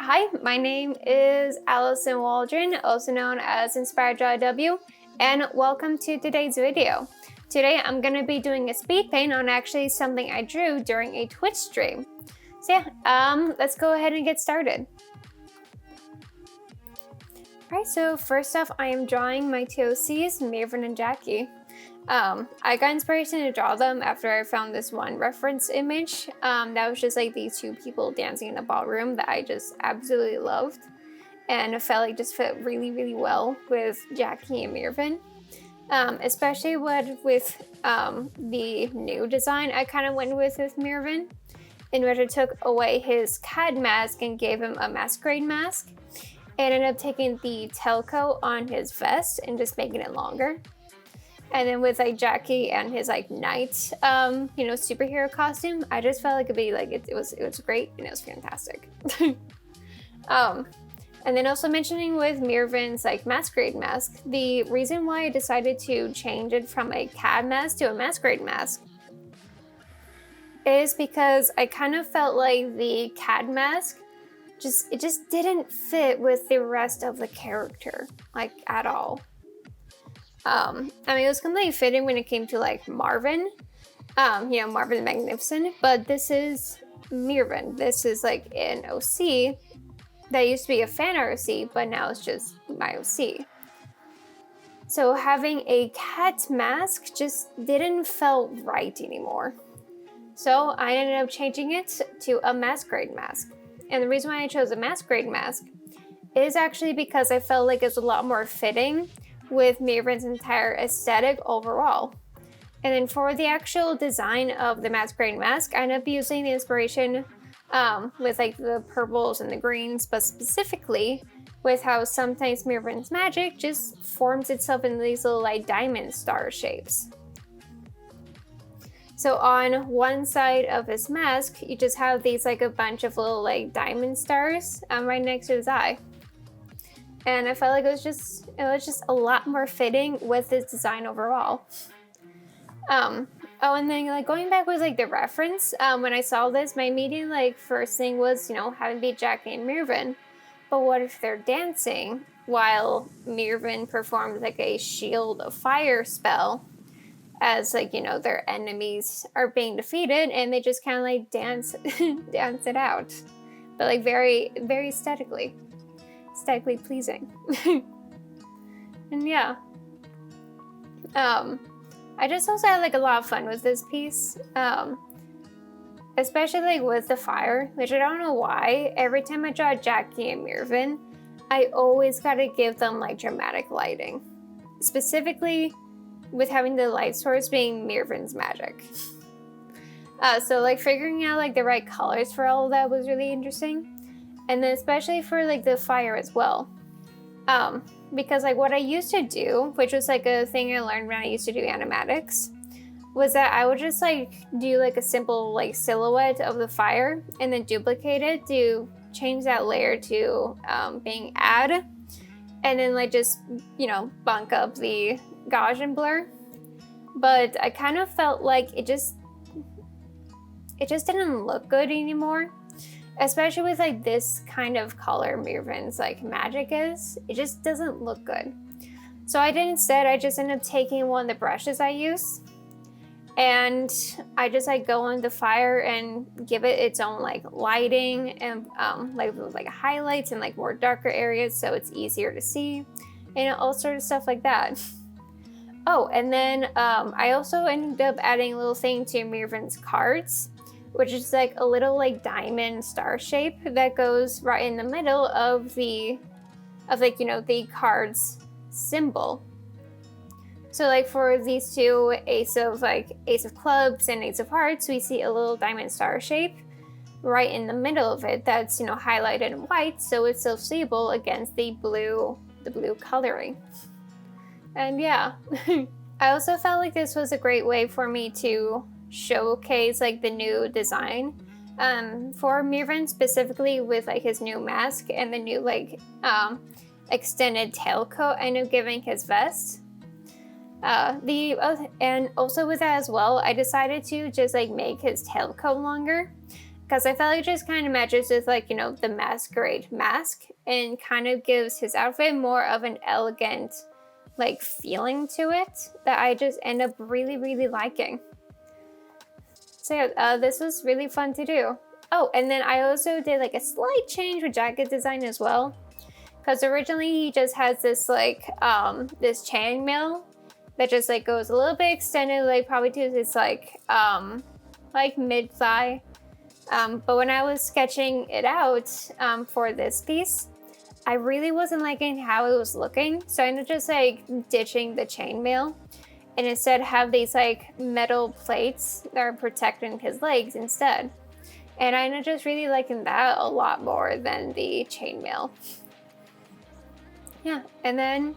Hi, my name is Allison Waldron, also known as Inspired Joy W, and welcome to today's video. Today I'm going to be doing a speed paint on actually something I drew during a Twitch stream. So yeah, let's go ahead and get started. Alright, so first off I am drawing my two OCs, Myrvin and Jackie. I got inspiration to draw them after I found this one reference image that was just like these two people dancing in a ballroom that I just absolutely loved, and it felt like just fit really well with Jackie and Myrvin, especially with the new design I kind of went with Myrvin, in which I took away his CAD mask and gave him a masquerade mask, and ended up taking the tailcoat on his vest and just making it longer. And then with like Jackie and his like knight, superhero costume, I just felt like it'd be like it was great and it was fantastic. And then also mentioning with Myrvin's like masquerade mask, the reason why I decided to change it from a CAD mask to a masquerade mask is because I kind of felt like the CAD mask just didn't fit with the rest of the character, like at all. It was completely fitting when it came to like Marvin, Marvin the Magnificent, but this is Myrvin. This is like an OC that used to be a fan OC, but now it's just my OC. So having a cat mask just didn't felt right anymore. So I ended up changing it to a masquerade mask. And the reason why I chose a masquerade mask is actually because I felt like it's a lot more fitting with Myrvin's entire aesthetic overall. And then for the actual design of the masquerade mask, I ended up using the inspiration with like the purples and the greens, but specifically with how sometimes Myrvin's magic just forms itself in these little like diamond star shapes. So on one side of his mask, you just have these like a bunch of little like diamond stars right next to his eye. And I felt like it was just a lot more fitting with this design overall. And then like going back with like the reference, when I saw this, my immediate like first thing was, having be Jackie and Myrvin. But what if they're dancing while Myrvin performs like a shield of fire spell as like, their enemies are being defeated, and they just kind of like dance it out, but like very, very aesthetically pleasing. And yeah, I just also had like a lot of fun with this piece, especially like with the fire, which I don't know why every time I draw Jackie and Myrvin I always gotta give them like dramatic lighting, specifically with having the light source being Myrvin's magic. So like figuring out like the right colors for all of that was really interesting. And then especially for like the fire as well. Because like what I used to do, which was like a thing I learned when I used to do animatics, was that I would just like do like a simple like silhouette of the fire and then duplicate it to change that layer to being add, and then like just, bunk up the Gaussian blur. But I kind of felt like it just didn't look good anymore. Especially with like this kind of color Myrvin's like magic is, it just doesn't look good. So I just ended up taking one of the brushes I use, and I just like go on the fire and give it its own like lighting and like highlights and like more darker areas so it's easier to see, and all sorts of stuff like that. Oh, and then I also ended up adding a little thing to Myrvin's cards, which is like a little like diamond star shape that goes right in the middle of the card's symbol. So like for these two, Ace of Clubs and Ace of Hearts, we see a little diamond star shape right in the middle of it that's, highlighted in white, so it's so seeable against the blue coloring. And yeah, I also felt like this was a great way for me to showcase like the new design for Myrvin, specifically with like his new mask and the new like extended tailcoat I ended up giving his vest. And also with that as well, I decided to just like make his tailcoat longer, because I felt like it just kind of matches with like, you know, the masquerade mask and kind of gives his outfit more of an elegant like feeling to it that I just end up really, really liking. So yeah, this was really fun to do. Oh, and then I also did like a slight change with jacket design as well. Because originally he just has this like, this chainmail that just like goes a little bit extended, like probably to his like mid-thigh. But when I was sketching it out for this piece, I really wasn't liking how it was looking. So I ended up just like ditching the chainmail and instead have these like metal plates that are protecting his legs instead. And I ended up just really liking that a lot more than the chainmail. Yeah, and then,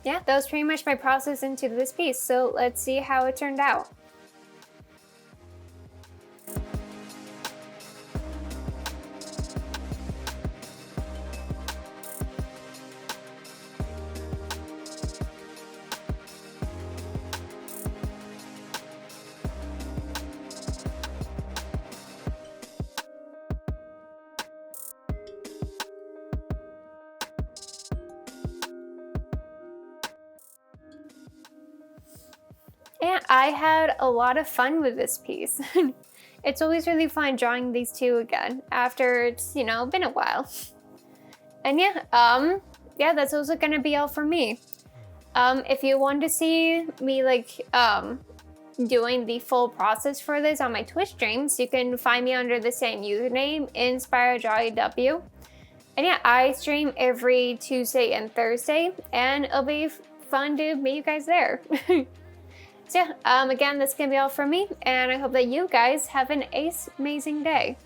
yeah, that was pretty much my process into this piece. So let's see how it turned out. And I had a lot of fun with this piece. It's always really fun drawing these two again after it's, you know, been a while. And yeah, that's also gonna be all for me. If you want to see me like doing the full process for this on my Twitch streams, you can find me under the same username, InspiredJollyW. And yeah, I stream every Tuesday and Thursday, and it'll be fun to meet you guys there. So yeah, again, that's gonna be all from me, and I hope that you guys have an amazing day.